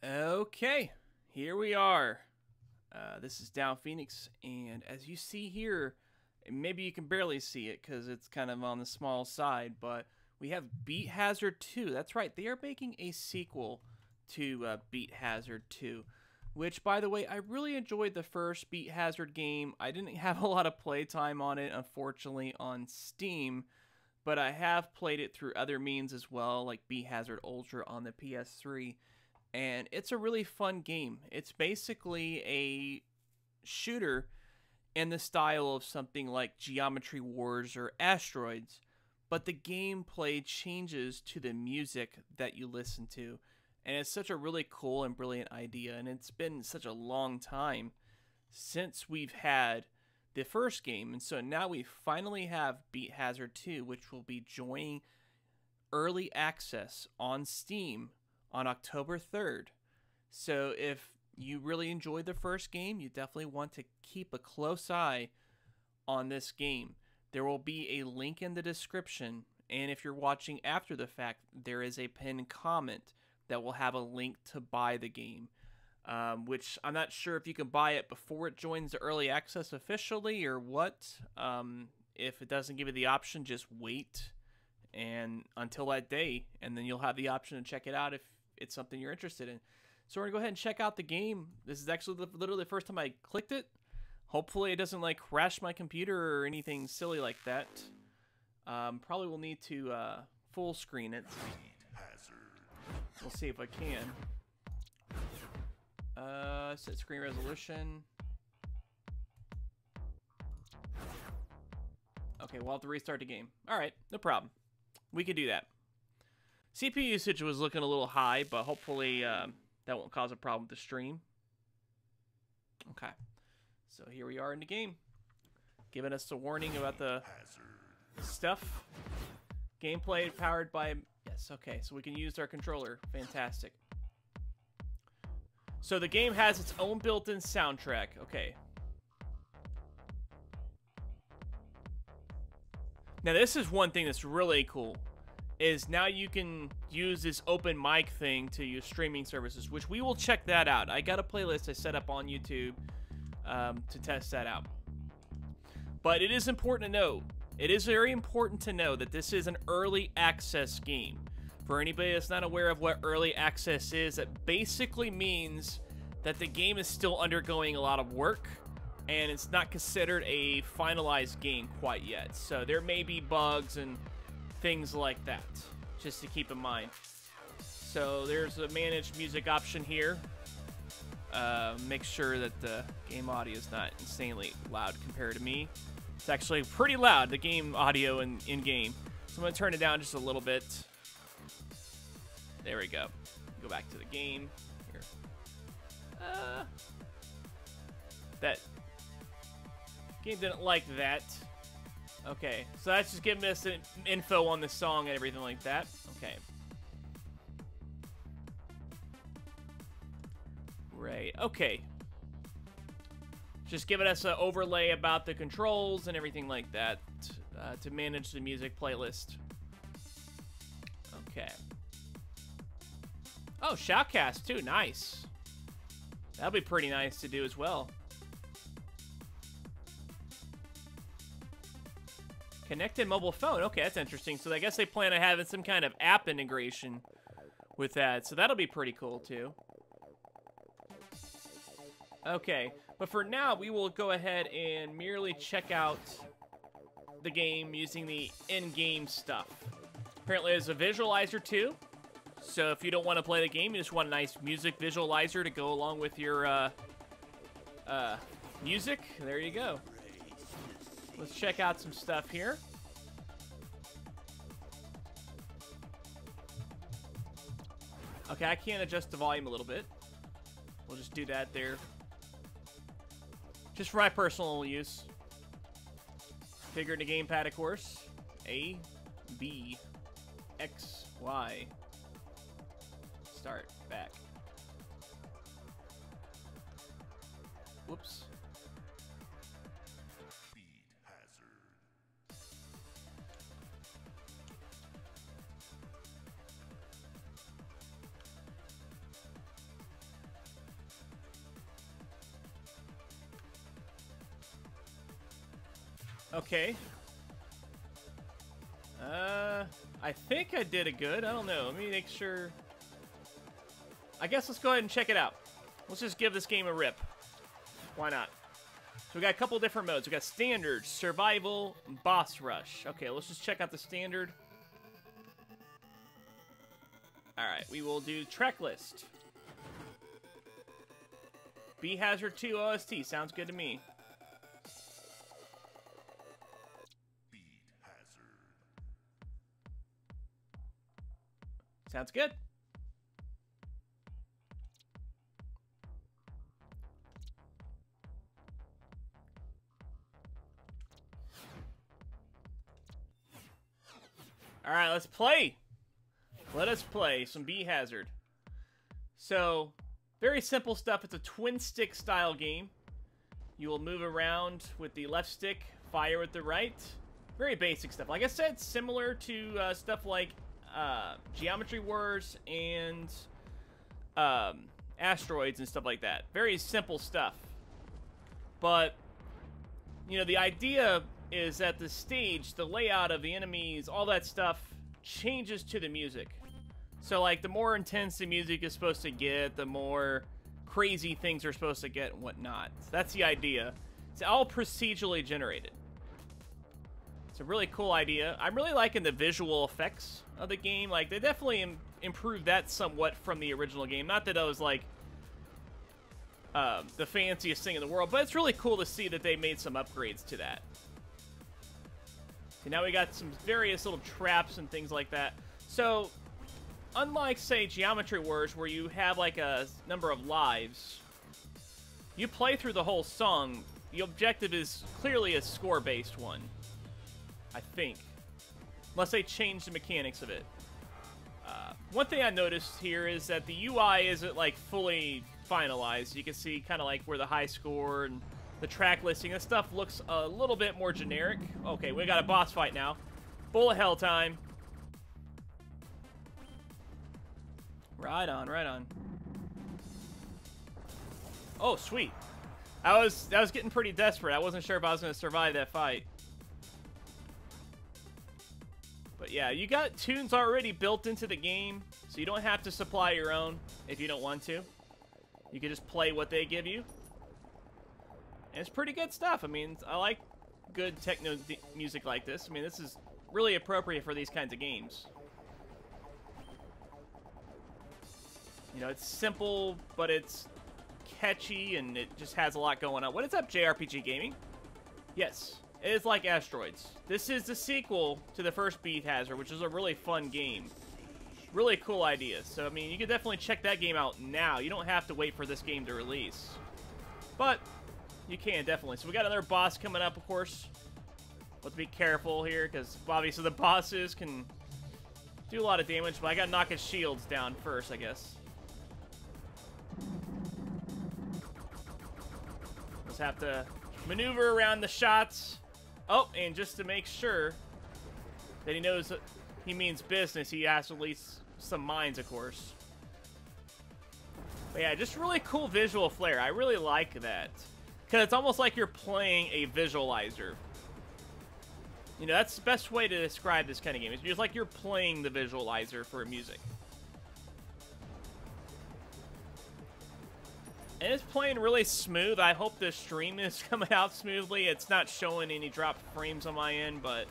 Okay, here we are. This is Downphoenix, and as you see here, maybe you can barely see it because it's kind of on the small side, but we have Beat Hazard 2. That's right, they are making a sequel to Beat Hazard 2, which, by the way, I really enjoyed the first Beat Hazard game. I didn't have a lot of playtime on it, unfortunately, on Steam, but I have played it through other means as well, like Beat Hazard Ultra on the PS3. And it's a really fun game. It's basically a shooter in the style of something like Geometry Wars or Asteroids, but the gameplay changes to the music that you listen to. And it's such a really cool and brilliant idea, and it's been such a long time since we've had the first game, and so now we finally have Beat Hazard 2, which will be joining early access on Steam on October 3rd. So if you really enjoyed the first game, you definitely want to keep a close eye on this game. There will be a link in the description, and if you're watching after the fact, there is a pinned comment that will have a link to buy the game, which I'm not sure if you can buy it before it joins the early access officially or what. If it doesn't give you the option, just wait and until that day, and then you'll have the option to check it out if it's something you're interested in. So we're gonna go ahead and check out the game. This is actually literally the first time I clicked it. Hopefully it doesn't like crash my computer or anything silly like that. Probably will need to full screen it. We'll see if I can. Set screen resolution. Okay, we'll have to restart the game. Alright, no problem. We can do that. CPU usage was looking a little high, but hopefully that won't cause a problem with the stream. Okay, so here we are in the game, giving us a warning about the stuff. Gameplay powered by... Yes, okay, so we can use our controller. Fantastic. So the game has its own built-in soundtrack. Okay. Now this is one thing that's really cool, is now you can use this open mic thing to use streaming services, which we will check that out. I got a playlist I set up on YouTube to test that out. But it is important to know, it is very important to know that this is an early access game. For anybody that's not aware of what early access is, it basically means that the game is still undergoing a lot of work, and it's not considered a finalized game quite yet. So there may be bugs and things like that, just to keep in mind. So there's a managed music option here. Make sure that the game audio is not insanely loud compared to me. It's actually pretty loud, the game audio in-game. So I'm going to turn it down just a little bit. There we go. Go back to the game. Here. That game didn't like that. Okay, so that's just giving us info on the song and everything like that. Okay. Right, okay. Just giving us an overlay about the controls and everything like that to manage the music playlist. Okay. Oh, shoutcast too, nice. That'll be pretty nice to do as well. Connected mobile phone. Okay, that's interesting. So I guess they plan on having some kind of app integration with that. So that'll be pretty cool too. Okay, but for now, we will go ahead and merely check out the game using the in-game stuff. Apparently there's a visualizer too. So if you don't want to play the game, you just want a nice music visualizer to go along with your music, there you go. Let's check out some stuff here. Okay, I can adjust the volume a little bit. We'll just do that there. Just for my personal use. Figure in the gamepad, of course. A, B, X, Y. Start, back. Whoops. Okay. I think I did it good. I don't know. Let me make sure. I guess let's go ahead and check it out. Let's just give this game a rip. Why not? So we got a couple different modes. We got standard, survival, boss rush. Okay, let's just check out the standard. Alright, we will do track list. B Hazard 2 OST. Sounds good to me. Sounds good. All right, let's play. Let us play some B Hazard. So, very simple stuff. It's a twin stick style game. You will move around with the left stick, fire with the right. Very basic stuff. Like I said, similar to stuff like Geometry Wars and Asteroids and stuff like that. Very simple stuff. But, you know, the idea is that the stage, the layout of the enemies, all that stuff changes to the music. So, like, the more intense the music is supposed to get, the more crazy things are supposed to get and whatnot. So that's the idea. It's all procedurally generated. It's a really cool idea. I'm really liking the visual effects of the game. Like, they definitely improved that somewhat from the original game. Not that I was, like, the fanciest thing in the world, but it's really cool to see that they made some upgrades to that. So now we got some various little traps and things like that. So, unlike, say, Geometry Wars, where you have, like, a number of lives, you play through the whole song. The objective is clearly a score-based one, I think. Unless they change the mechanics of it. One thing I noticed here is that the UI isn't, like, fully finalized. You can see kind of like where the high score and the track listing and stuff looks a little bit more generic. Okay, we got a boss fight now. Bullet hell time. Right on, right on. Oh, sweet. I was getting pretty desperate. I wasn't sure if I was going to survive that fight. But yeah, you got tunes already built into the game, so you don't have to supply your own if you don't want to. You can just play what they give you. And it's pretty good stuff. I mean, I like good techno music like this. I mean, this is really appropriate for these kinds of games. You know, it's simple, but it's catchy, and it just has a lot going on. What is up, JRPG Gaming? Yes, it is like Asteroids. This is the sequel to the first B Hazard, which is a really fun game. Really cool idea. So, I mean, you can definitely check that game out now. You don't have to wait for this game to release. But you can, definitely. So we got another boss coming up, of course. Let's be careful here, because obviously the bosses can do a lot of damage, but I gotta knock his shields down first, I guess. Just have to maneuver around the shots. Oh, and just to make sure that he knows that he means business, he has to release some mines, of course. But yeah, just really cool visual flair. I really like that. Because it's almost like you're playing a visualizer. You know, that's the best way to describe this kind of game. It's just like you're playing the visualizer for music. And it's playing really smooth. I hope the stream is coming out smoothly. It's not showing any dropped frames on my end, but...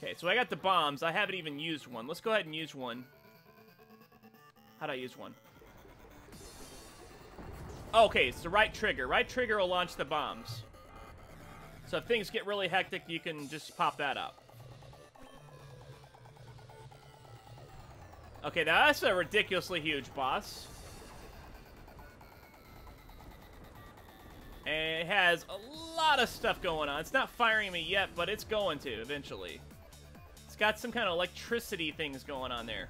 Okay, so I got the bombs. I haven't even used one. Let's go ahead and use one. How'd I use one? Oh, okay, it's the right trigger. Right trigger will launch the bombs. So if things get really hectic, you can just pop that up. Okay, now that's a ridiculously huge boss. And it has a lot of stuff going on. It's not firing me yet, but it's going to eventually. It's got some kind of electricity things going on there.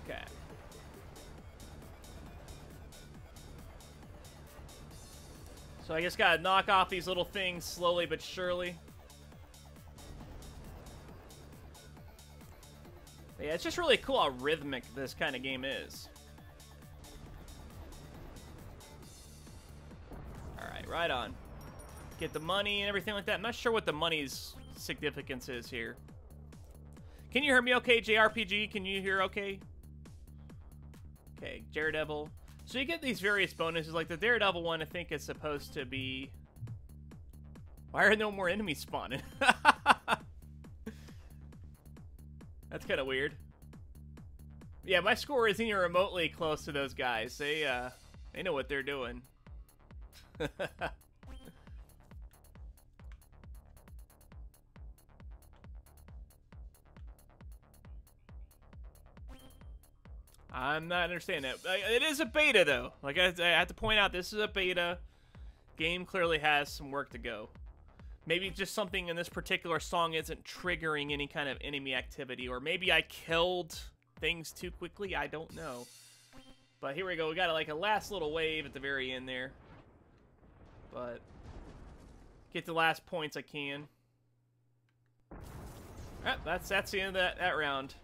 Okay. So I just gotta knock off these little things slowly but surely. But yeah, it's just really cool how rhythmic this kind of game is. right on. Get the money and everything like that. I'm not sure what the money's significance is here. Can you hear me okay, JRPG? Can you hear okay? Okay, Daredevil. So you get these various bonuses, like the Daredevil one I think is supposed to be... Why are no more enemies spawning? That's kind of weird. Yeah, my score isn't even remotely close to those guys. They know what they're doing. I'm not understanding that. It is a beta, though. Like, I have to point out, this is a beta. Game clearly has some work to go. Maybe just something in this particular song isn't triggering any kind of enemy activity. Or maybe I killed things too quickly. I don't know. But here we go. We got like a last little wave at the very end there. But get the last points I can. Alright, that's the end of that round.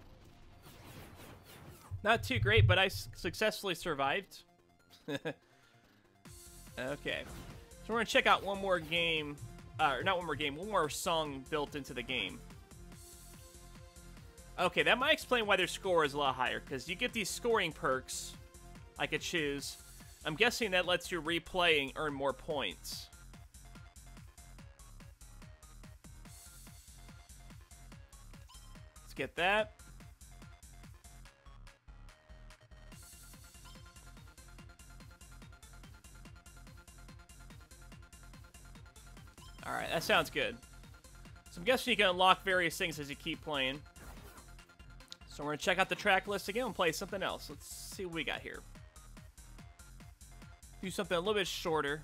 Not too great, but I successfully survived. Okay. So we're going to check out one more game. Not one more game, one more song built into the game. Okay, that might explain why their score is a lot higher, because you get these scoring perks I could choose. I'm guessing that lets you replay and earn more points. Let's get that. Alright, that sounds good. So I'm guessing you can unlock various things as you keep playing. So we're going to check out the track list again and play something else. Let's see what we got here. Do something a little bit shorter.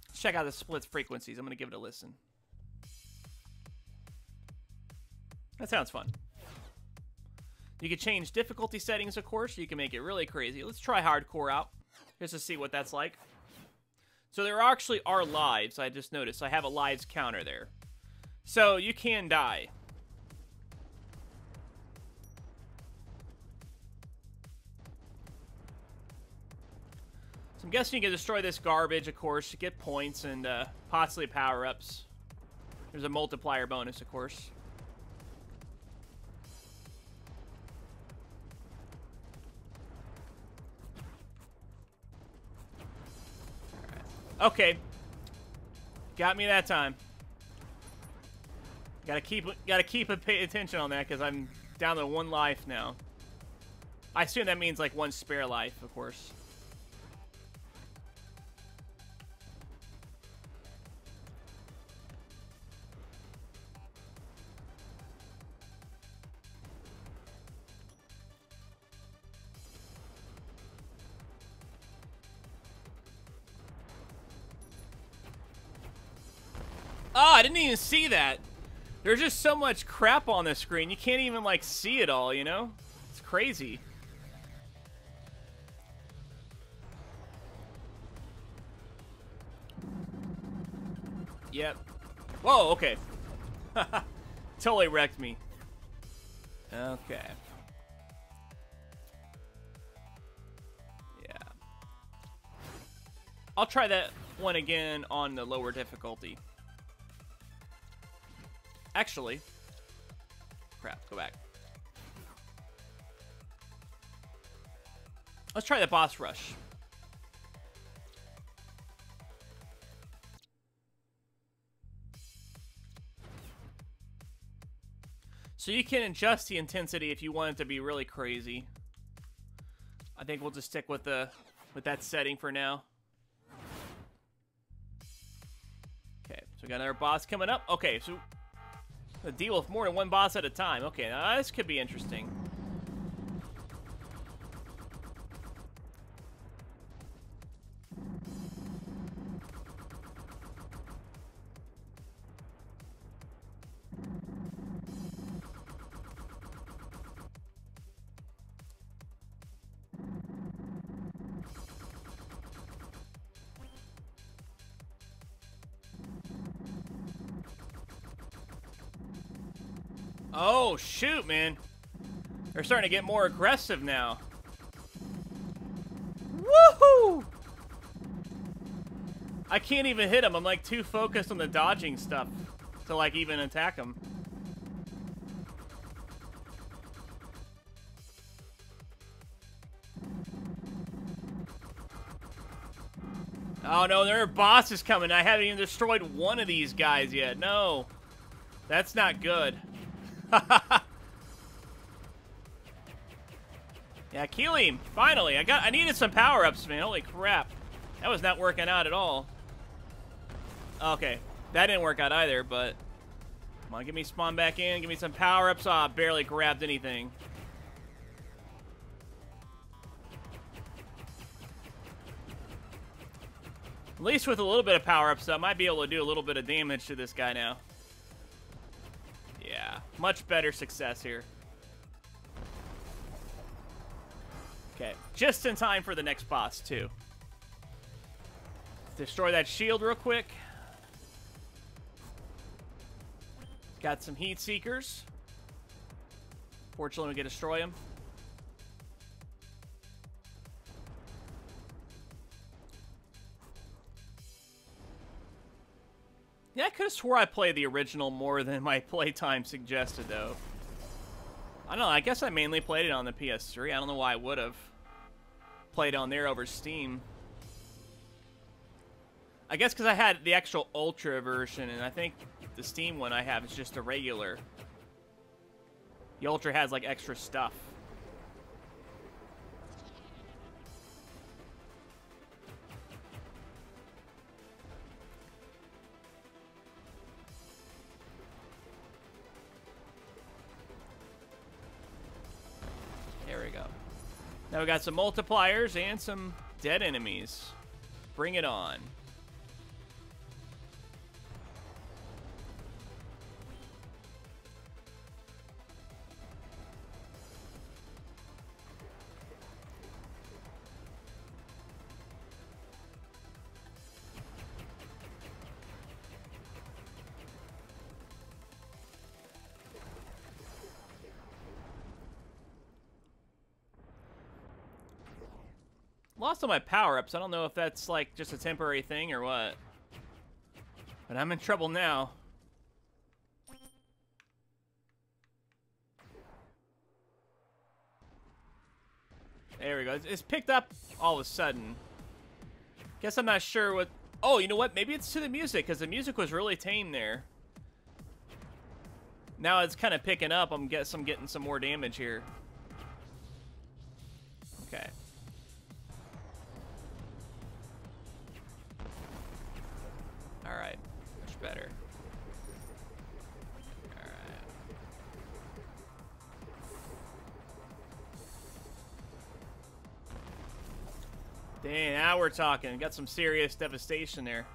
Let's check out the split frequencies. I'm going to give it a listen. That sounds fun. You can change difficulty settings, of course. You can make it really crazy. Let's try hardcore out just to see what that's like. So there actually are lives. I just noticed. I have a lives counter there. So you can die. So I'm guessing you can destroy this garbage, of course, to get points and possibly power-ups. There's a multiplier bonus, of course. Okay, got me that time. Gotta keep pay attention on that because I'm down to 1 life now. I assume that means like 1 spare life, of course. Oh, I didn't even see that. There's just so much crap on the screen. You can't even, like, see it all, you know? It's crazy. Yep. Whoa, okay. Totally wrecked me. Okay. Yeah. I'll try that one again on the lower difficulty. Actually, crap, go back. Let's try the boss rush. So you can adjust the intensity if you want it to be really crazy. I think we'll just stick with that setting for now. Okay, so we got another boss coming up. Okay, so deal with more than 1 boss at a time. Okay, now this could be interesting. Oh, shoot, man. They're starting to get more aggressive now. Woohoo! I can't even hit him. I'm like too focused on the dodging stuff to like even attack him. Oh no, there are bosses coming. I haven't even destroyed one of these guys yet. No. That's not good. Yeah, kill him. Finally. I needed some power-ups, man. Holy crap. That was not working out at all. Okay. That didn't work out either, but come on, get me spawn back in. Give me some power-ups. Oh, I barely grabbed anything. At least with a little bit of power-ups, I might be able to do a little bit of damage to this guy now. Yeah, much better success here. Okay, just in time for the next boss, too. Destroy that shield real quick. Got some heat seekers. Fortunately, we can destroy them. Yeah, I could have swore I played the original more than my playtime suggested, though. I don't know, I guess I mainly played it on the PS3. I don't know why I would have played on there over Steam. I guess because I had the actual Ultra version, and I think the Steam one I have is just a regular. The Ultra has, like, extra stuff. There we go. Now we got some multipliers and some dead enemies. Bring it on. Lost all my power-ups. I don't know if that's like just a temporary thing or what. But I'm in trouble now. There we go. It's picked up all of a sudden. Guess I'm not sure what... Oh, you know what? Maybe it's to the music, because the music was really tame there. Now it's kind of picking up. I'm getting some more damage here. Okay. Alright. Much better. Alright. Dang, now we're talking. Got some serious devastation there.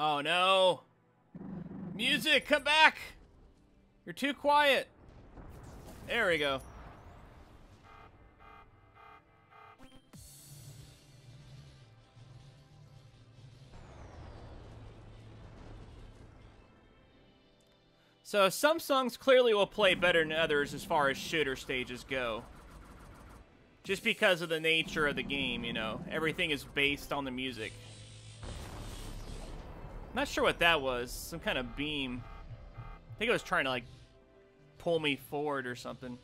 Oh no! Music, come back! You're too quiet. There we go. So some songs clearly will play better than others as far as shooter stages go. Just because of the nature of the game, you know. Everything is based on the music. Not sure what that was. Some kind of beam. I think it was trying to, like, pull me forward or something.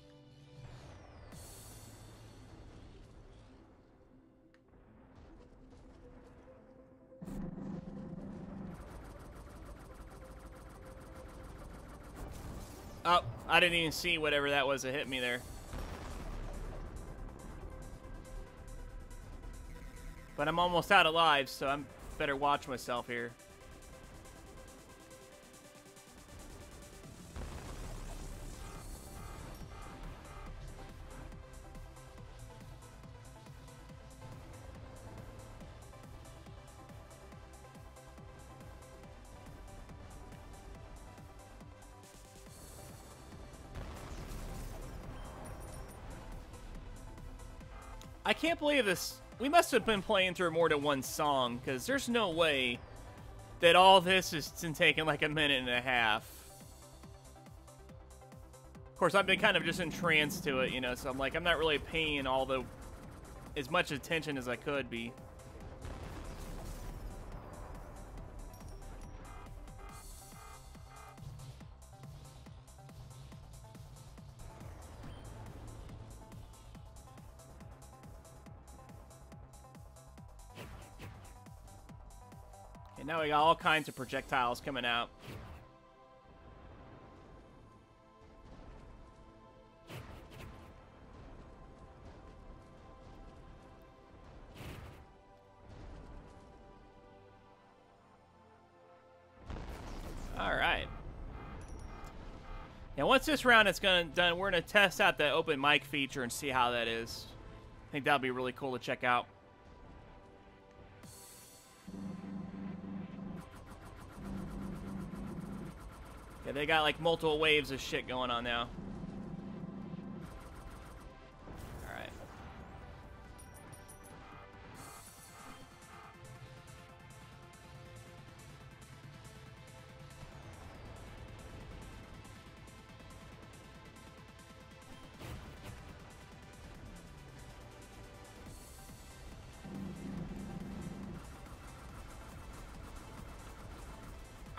Oh, I didn't even see whatever that was that hit me there. But I'm almost out of lives, so I'm better watch myself here. I can't believe this. We must have been playing through more than one song, because there's no way that all this is taking like a minute and a half. Of course, I've been kind of just entranced to it, you know, so I'm like, I'm not really paying as much attention as I could be. Now we got all kinds of projectiles coming out. All right. Now, once this round is done, we're gonna test out the open mic feature and see how that is. I think that'll be really cool to check out. Yeah, they got like multiple waves of shit going on now. Alright.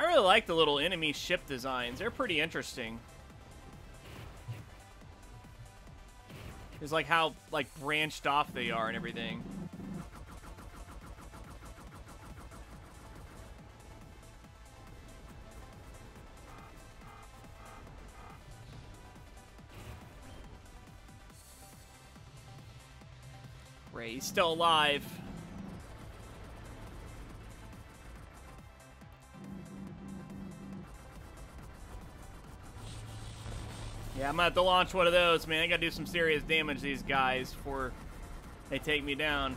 I really like the little enemy ship designs. They're pretty interesting. It's like how like branched off they are and everything. Ray's still alive. Yeah, I'm gonna have to launch one of those, man. I gotta do some serious damage to these guys before they take me down.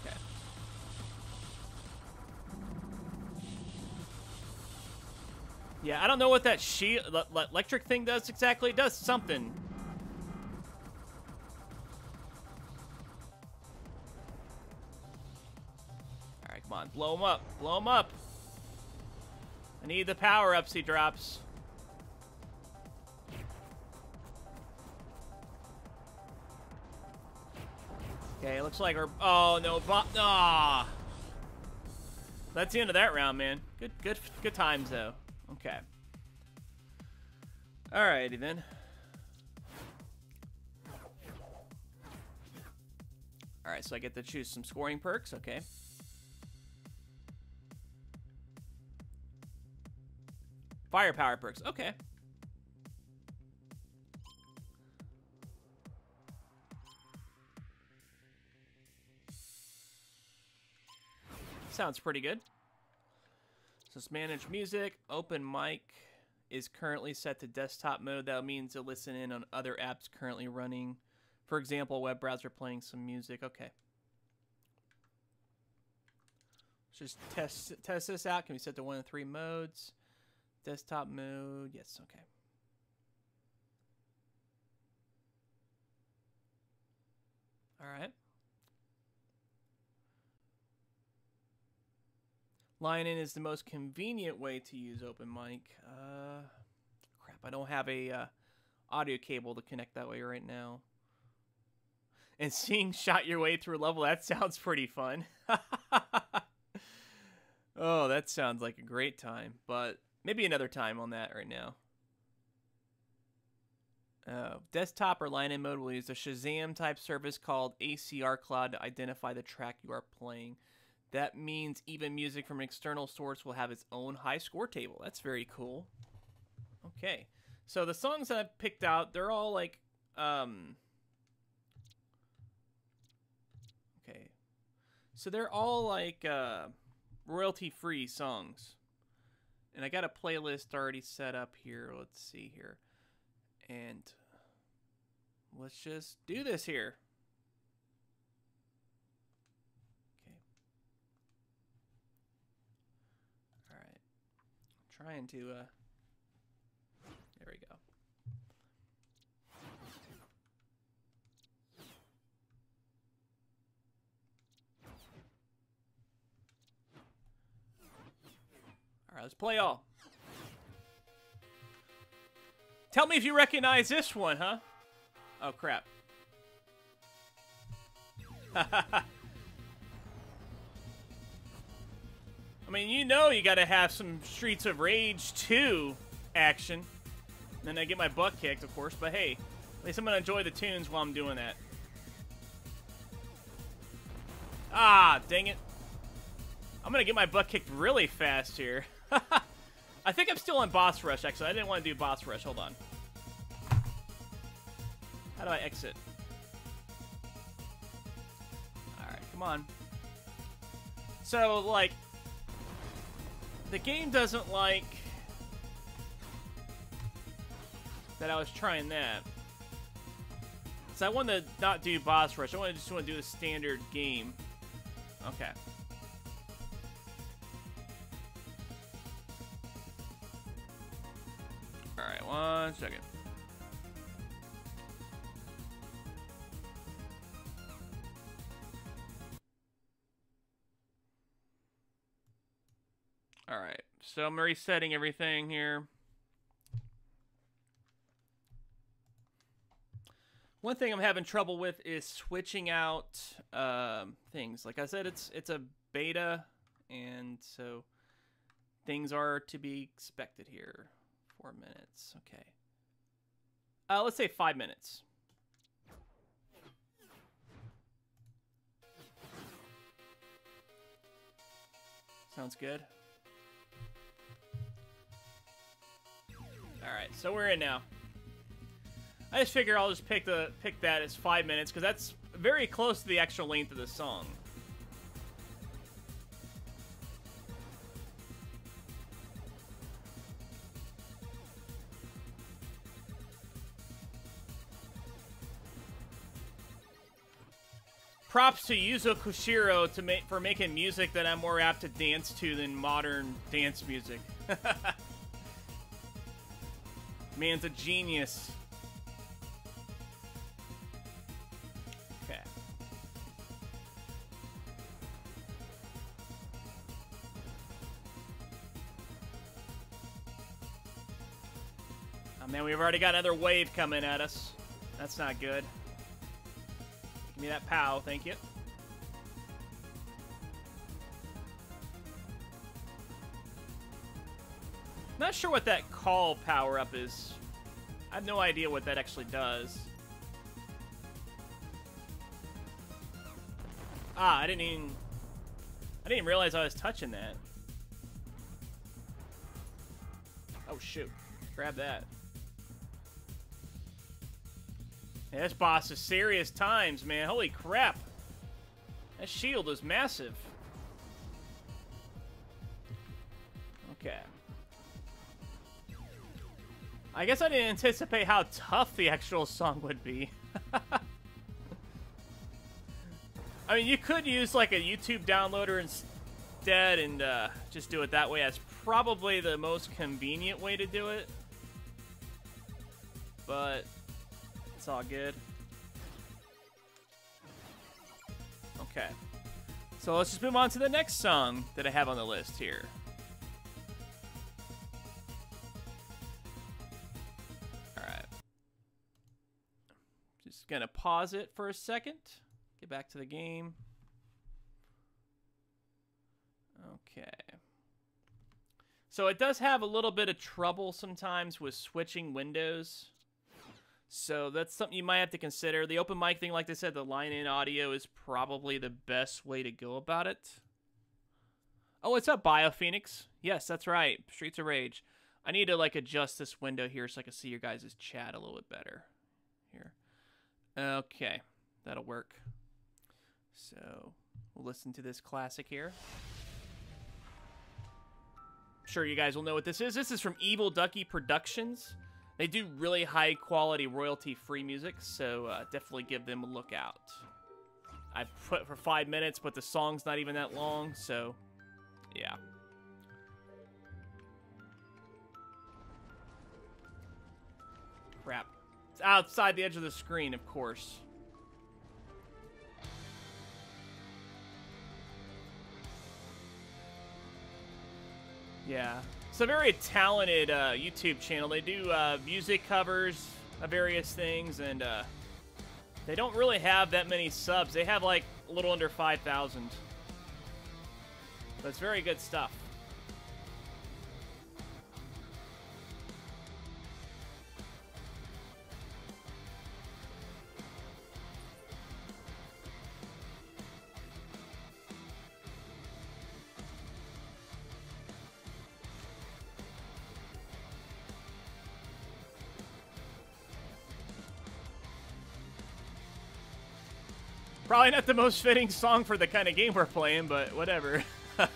Okay. Yeah, I don't know what that electric thing does exactly. It does something. Alright, come on. Blow him up. Blow him up. I need the power-ups he drops. Okay, looks like we're... Oh, no. Ah. That's the end of that round, man. Good times, though. Okay. Alrighty, then. Alright, so I get to choose some scoring perks. Okay. Firepower perks. Okay. Sounds pretty good. So let's manage music. Open mic is currently set to desktop mode. That means to listen in on other apps currently running. For example, web browser playing some music. Okay. Let's just test this out. Can we set to 1 of 3 modes? Desktop mode, yes, okay. All right. Line in is the most convenient way to use open mic. Crap, I don't have a audio cable to connect that way right now. And seeing shot your way through a level, that sounds pretty fun. Oh, that sounds like a great time, but maybe another time on that right now. Desktop or line-in mode will use a Shazam type service called ACR Cloud to identify the track you are playing. That means even music from an external source will have its own high score table. That's very cool. Okay, so the songs that I've picked out, they're all like So they're all like royalty-free songs. And I got a playlist already set up here. Let's see here. And let's just do this here. Okay. All right. Trying to there we go. All right, let's play all. Tell me if you recognize this one, huh? Oh, crap. I mean, you know you gotta have some Streets of Rage 2 action. Then I get my butt kicked, of course, but hey, at least I'm gonna enjoy the tunes while I'm doing that. Ah, dang it. I'm gonna get my butt kicked really fast here. I think I'm still on boss rush, actually. I didn't want to do boss rush. Hold on. How do I exit? Alright, come on. So, like, the game doesn't like that I was trying that. So I wanted to not do boss rush. I just want to do the standard game. Okay. Alright, 1 second. Alright, so I'm resetting everything here. One thing I'm having trouble with is switching out things. Like I said, it's a beta, and so things are to be expected here. 4 minutes, okay. Let's say 5 minutes. Sounds good. Alright, so we're in now. I just figure I'll just pick that as 5 minutes, because that's very close to the actual length of the song. Props to Yuzo Koshiro for making music that I'm more apt to dance to than modern dance music. Man's a genius. Okay. Oh man, we've already got another wave coming at us. That's not good. Give me that POW, thank you. Not sure what that call power-up is. I have no idea what that actually does. Ah, I didn't even realize I was touching that. Oh shoot. Grab that. Yeah, this boss is serious times, man. Holy crap. That shield is massive. Okay. I guess I didn't anticipate how tough the actual song would be. I mean, you could use like a YouTube downloader instead and just do it that way. That's probably the most convenient way to do it. But it's all good. Okay. So let's just move on to the next song that I have on the list here. Alright. Just gonna pause it for a second. Get back to the game. Okay. So it does have a little bit of trouble sometimes with switching windows. So that's something you might have to consider. The open mic thing, like I said, the line-in audio is probably the best way to go about it. Oh, what's up, Downphoenix? Yes, that's right. Streets of Rage. I need to like adjust this window here so I can see your guys' chat a little bit better. Here. Okay. That'll work. So, We'll listen to this classic here. I'm sure you guys will know what this is. This is from Evil Ducky Productions. They do really high quality royalty free music, so definitely give them a look out. I've put for 5 minutes, but the song's not even that long, so yeah. Crap. It's outside the edge of the screen, of course. Yeah. It's a very talented YouTube channel. They do music covers of various things, and they don't really have that many subs. They have like a little under 5,000. But it's very good stuff. Probably not the most fitting song for the kind of game we're playing, but whatever. Alright.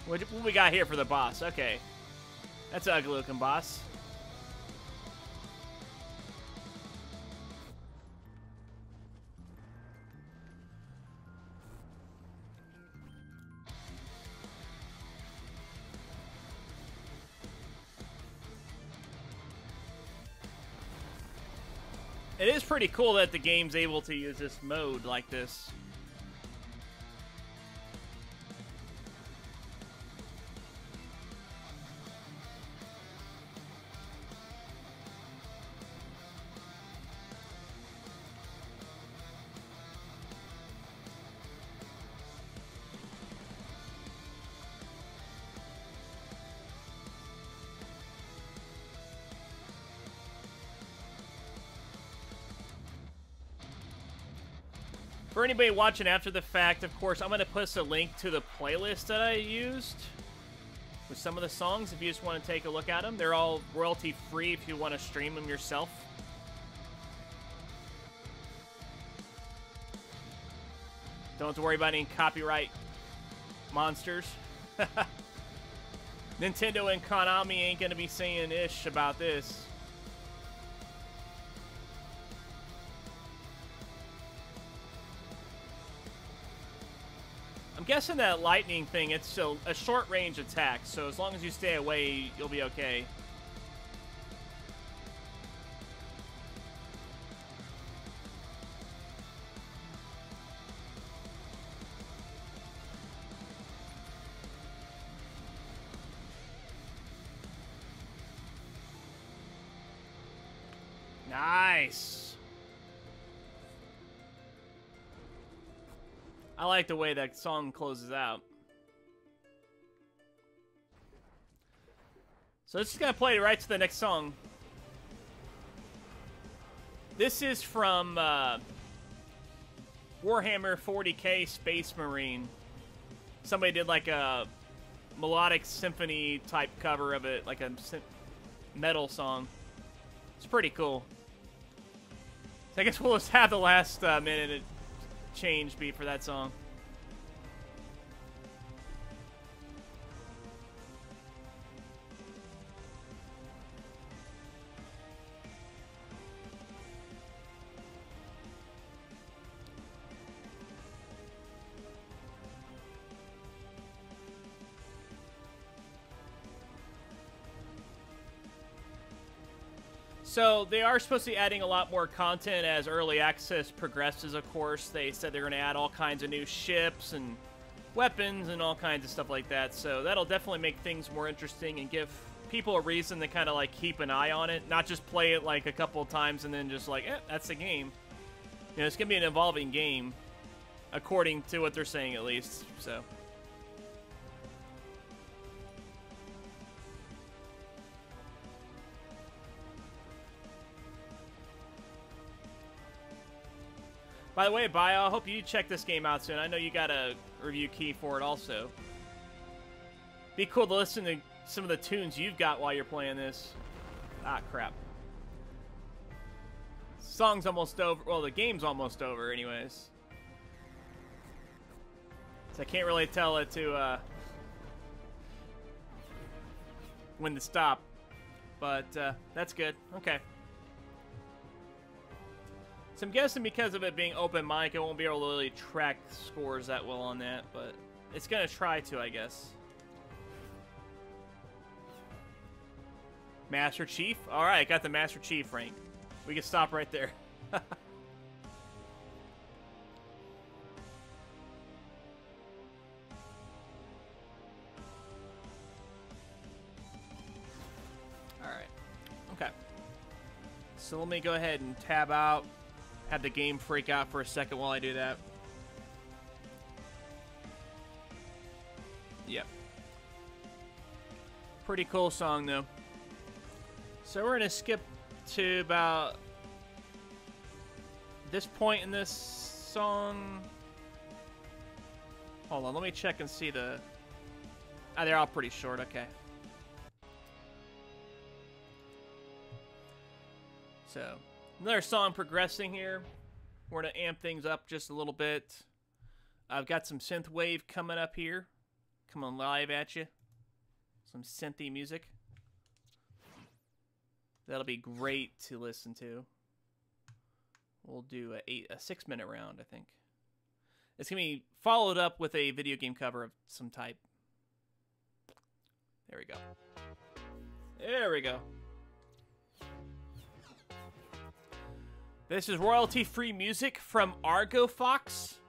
What we got here for the boss? Okay. That's an ugly looking boss. It is pretty cool that the game's able to use this mode like this. For anybody watching after the fact, of course, I'm going to post a link to the playlist that I used with some of the songs if you just want to take a look at them. They're all royalty-free if you want to stream them yourself. Don't have to worry about any copyright monsters. Nintendo and Konami ain't going to be saying ish about this. I'm guessing that lightning thing, it's still a short-range attack, so as long as you stay away, you'll be okay. Nice. I like the way that song closes out. So this is going to play right to the next song. This is from Warhammer 40K Space Marine. Somebody did like a melodic symphony type cover of it, like a metal song. It's pretty cool. So I guess we'll just have the last minute change be for that song. So they are supposed to be adding a lot more content as early access progresses, of course. They said they're going to add all kinds of new ships and weapons and all kinds of stuff like that. So that'll definitely make things more interesting and give people a reason to kind of like keep an eye on it. Not just play it like a couple of times and then just like, that's the game. You know, it's going to be an evolving game, according to what they're saying at least. So... By the way, Bio, I hope you check this game out soon. I know you got a review key for it also. Be cool to listen to some of the tunes you've got while you're playing this. Ah, crap. Song's almost over. Well, the game's almost over anyways. So I can't really tell it to, when to stop. But, that's good. Okay. So I'm guessing because of it being open mic, I won't be able to really track scores that well on that, but it's gonna try to, I guess. Master Chief? Alright, got the Master Chief rank. We can stop right there. Alright. Okay. So let me go ahead and tab out. Have the game freak out for a second while I do that. Yep. Pretty cool song, though. So we're going to skip to about this point in this song. Hold on, let me check and see the... Ah, they're all pretty short, okay. So, another song progressing here. We're going to amp things up just a little bit. I've got some synth wave coming up here. Coming live at you. Some synthy music. That'll be great to listen to. We'll do a 6-minute round, I think. It's going to be followed up with a video game cover of some type. There we go. There we go. This is royalty-free music from Argo Fox.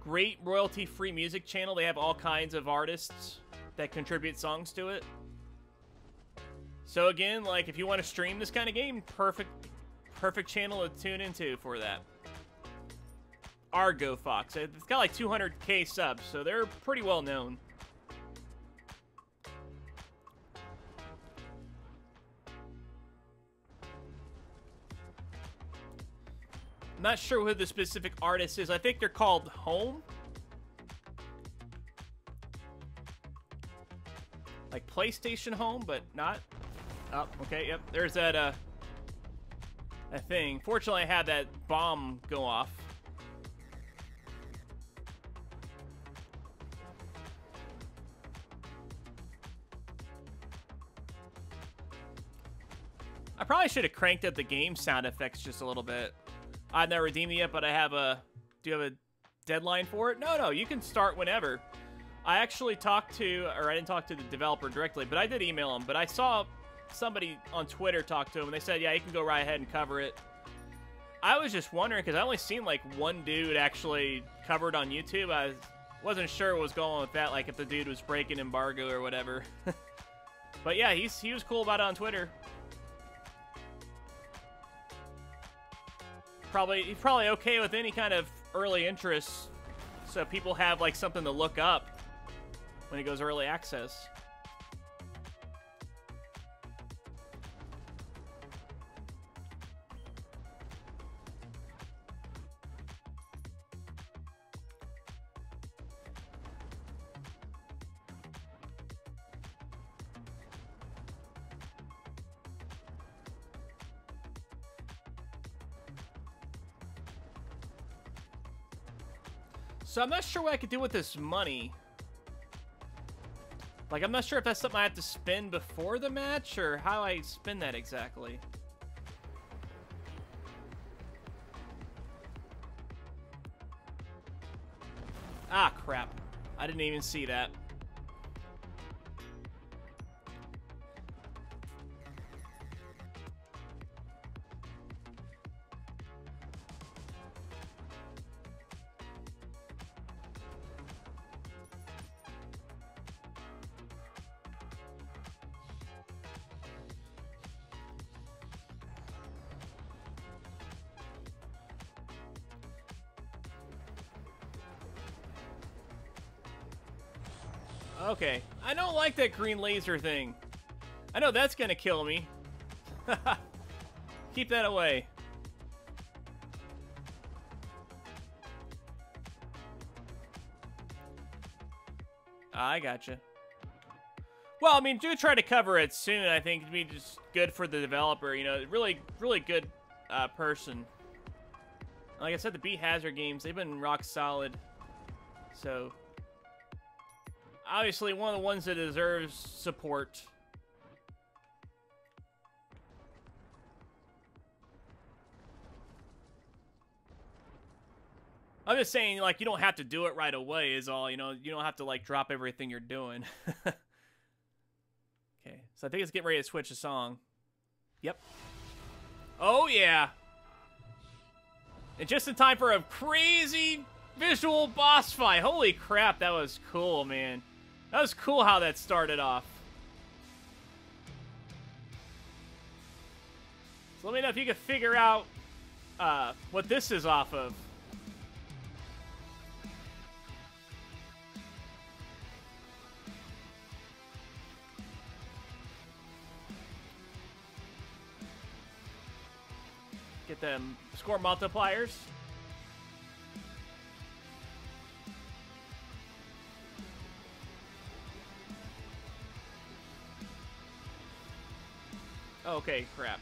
Great royalty-free music channel. They have all kinds of artists that contribute songs to it. So again, like if you want to stream this kind of game, perfect channel to tune into for that. Argo Fox. It's got like 200k subs, so they're pretty well known. I'm not sure who the specific artist is. I think they're called Home. Like PlayStation Home, but not. Oh, okay, yep. There's that, that thing. Fortunately, I had that bomb go off. I probably should have cranked up the game sound effects just a little bit. I've not redeemed it yet, but I have a... Do you have a deadline for it? No, you can start whenever. I actually talked to... Or I didn't talk to the developer directly, but I did email him. But I saw somebody on Twitter talk to him, and they said, yeah, you can go right ahead and cover it. I was just wondering, because I only seen, like, one dude actually covered on YouTube. I wasn't sure what was going on with that, like if the dude was breaking embargo or whatever. But yeah, he was cool about it on Twitter. He's probably okay with any kind of early interest, so people have like something to look up when it goes early access. So I'm not sure what I could do with this money. Like, I'm not sure if that's something I have to spend before the match, or how I spend that exactly. Ah, crap. I didn't even see that. Okay, I don't like that green laser thing. I know that's gonna kill me. Keep that away. I gotcha. Well, I mean, do try to cover it soon. I think it'd be just good for the developer. You know, really, really good person. Like I said, the Beat Hazard games, they've been rock solid. So, obviously, one of the ones that deserves support. I'm just saying, like, you don't have to do it right away is all, you know. You don't have to, like, drop everything you're doing. Okay, so I think it's getting ready to switch the song. Yep. Oh, yeah. And just in time for a crazy visual boss fight. Holy crap, that was cool, man. That was cool how that started off. So let me know if you can figure out what this is off of. Get them score multipliers. Okay, crap.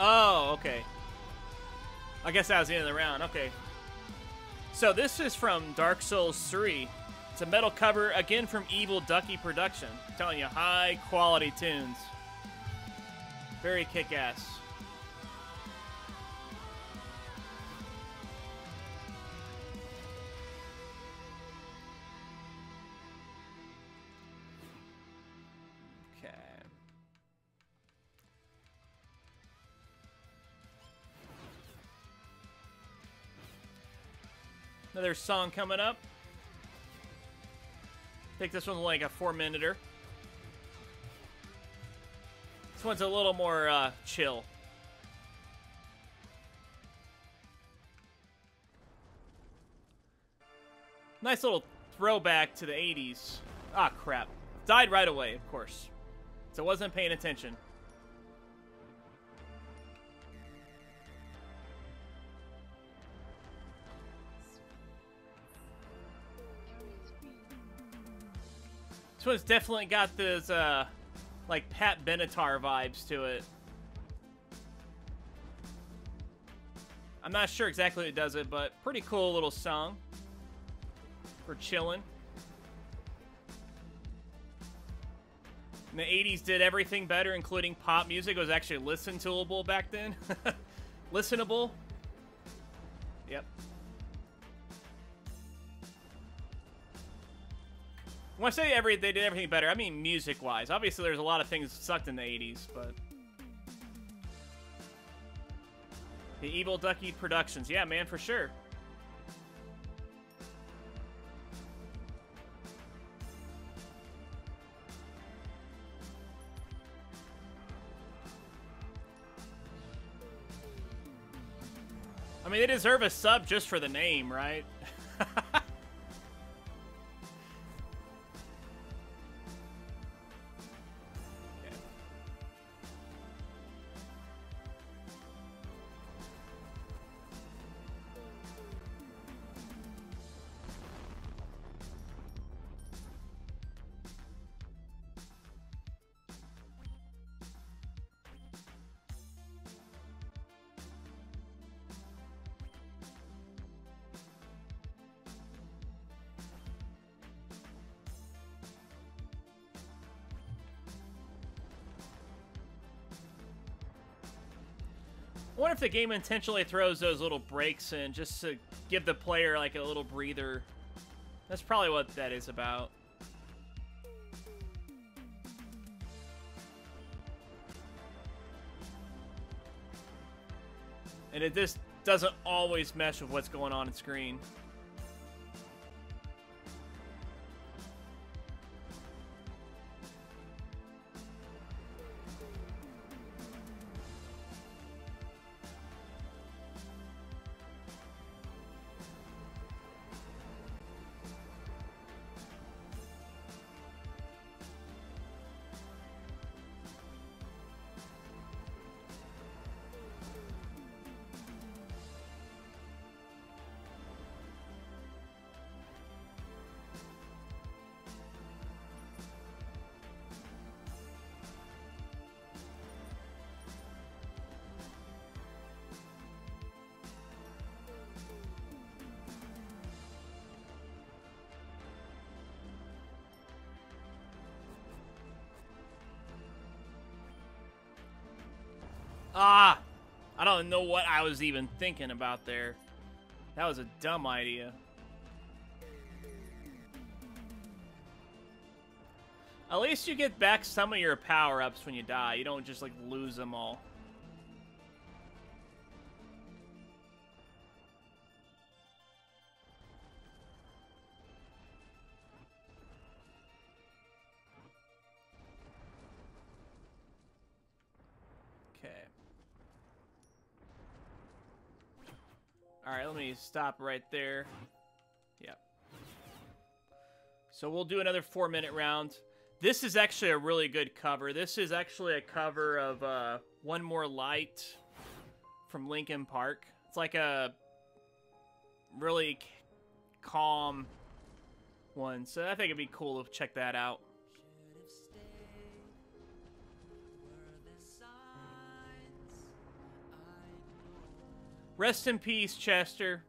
Oh, okay. I guess that was the end of the round. Okay. So this is from Dark Souls 3. It's a metal cover, again from Evil Ducky Production. I'm telling you, high quality tunes. Very kick-ass. Okay. Another song coming up. I think this one's like a 4-minuter. This one's a little more chill. Nice little throwback to the 80s. Ah, crap. Died right away, of course. So wasn't paying attention. This one's definitely got this, like, Pat Benatar vibes to it. I'm not sure exactly what does it, but pretty cool little song for chilling. In the 80s did everything better, including pop music. It was actually listen-toable back then. Listenable. Yep. When I say they did everything better, I mean music-wise. Obviously, there's a lot of things that sucked in the 80s, but... The Evil Ducky Productions. Yeah, man, for sure. I mean, they deserve a sub just for the name, right? I wonder if the game intentionally throws those little breaks in just to give the player like a little breather. That's probably what that is about. And it just doesn't always mesh with what's going on screen. Ah! I don't know what I was even thinking about there. That was a dumb idea. At least you get back some of your power-ups when you die. You don't just, like, lose them all. Alright, let me stop right there. Yep. So we'll do another 4-minute round. This is actually a really good cover. This is actually a cover of One More Light from Linkin Park. It's like a really calm one. So I think it'd be cool to check that out. Rest in peace, Chester.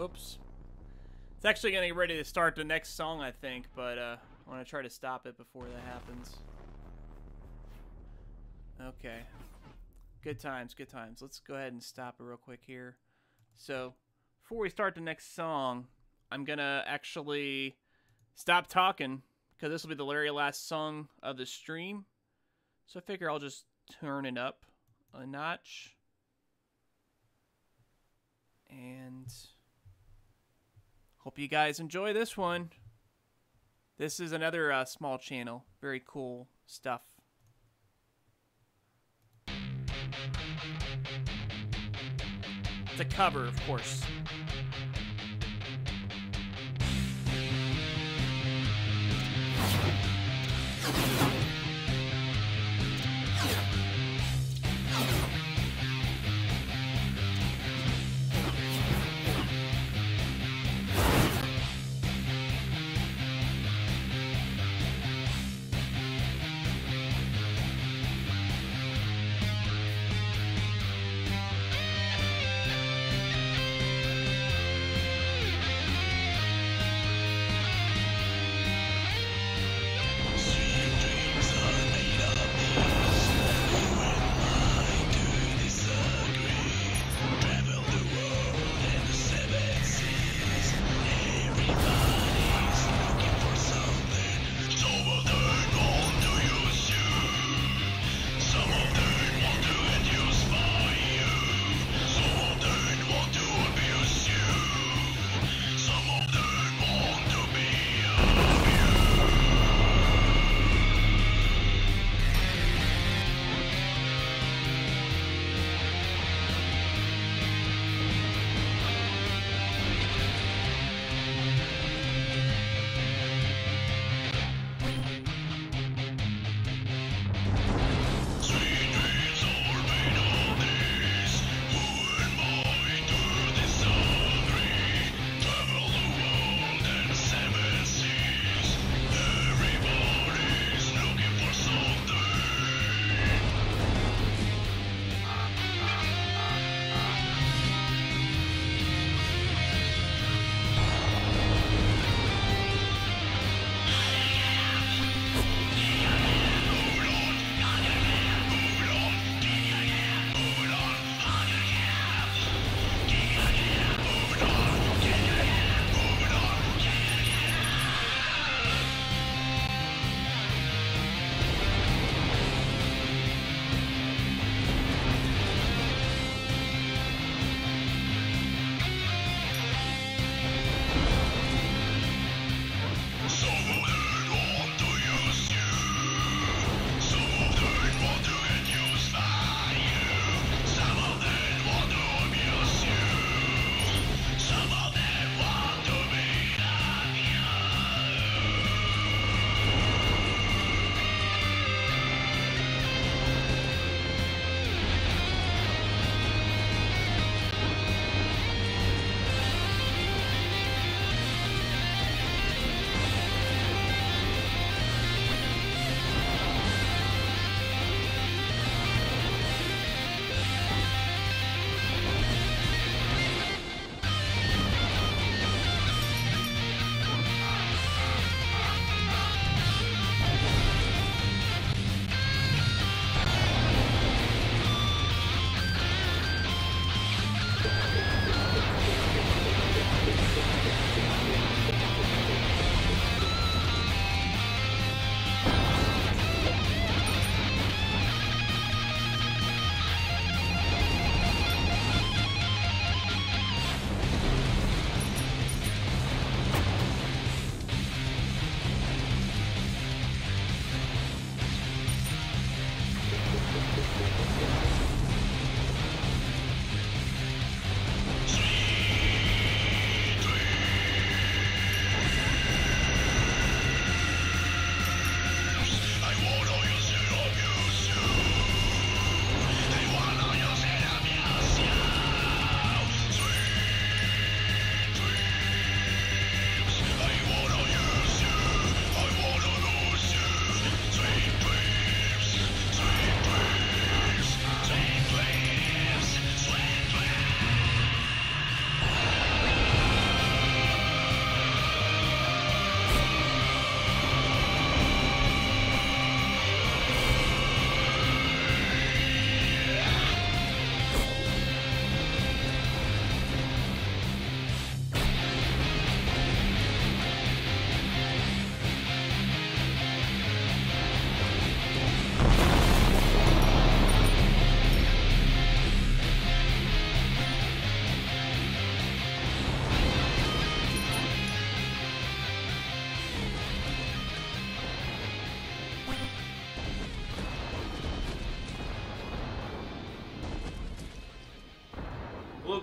Whoops. It's actually getting ready to start the next song, I think, but I want to try to stop it before that happens. Okay. Good times, good times. Let's go ahead and stop it real quick here. So, before we start the next song, I'm going to actually stop talking, because this will be the very last song of the stream. So I figure I'll just turn it up a notch. And hope you guys enjoy this one. This is another small channel. Very cool stuff. It's a cover, of course.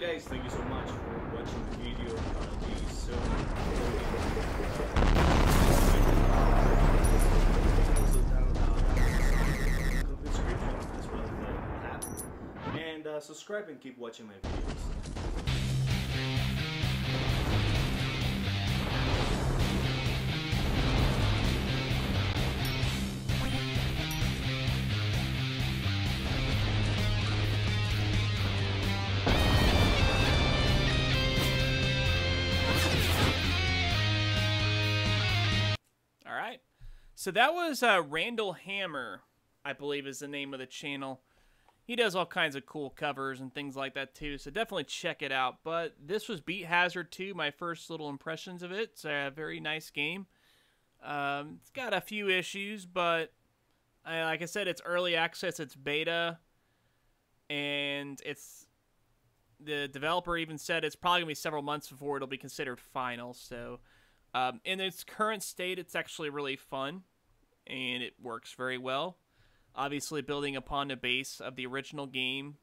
guys, thank you so much for watching the video. I'll be soon. Also down in the description as well as the app. And subscribe and keep watching my videos. So that was Randall Hammer, I believe is the name of the channel. He does all kinds of cool covers and things like that too, so definitely check it out. But this was Beat Hazard 2, my first little impressions of it. It's a very nice game. It's got a few issues, but like I said, it's early access, it's beta, and the developer even said it's probably going to be several months before it'll be considered final. So in its current state, it's actually really fun, and it works very well. Obviously, building upon the base of the original game.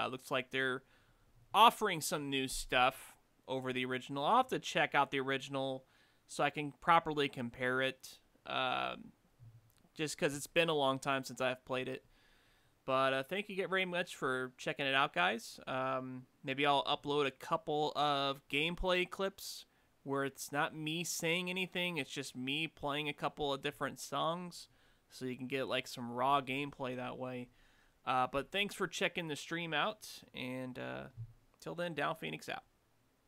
Looks like they're offering some new stuff over the original. I'll have to check out the original so I can properly compare it, just because it's been a long time since I've played it. But thank you very much for checking it out, guys. Maybe I'll upload a couple of gameplay clips where it's not me saying anything, it's just me playing a couple of different songs, so you can get like some raw gameplay that way. But thanks for checking the stream out, and till then, Downphoenix out.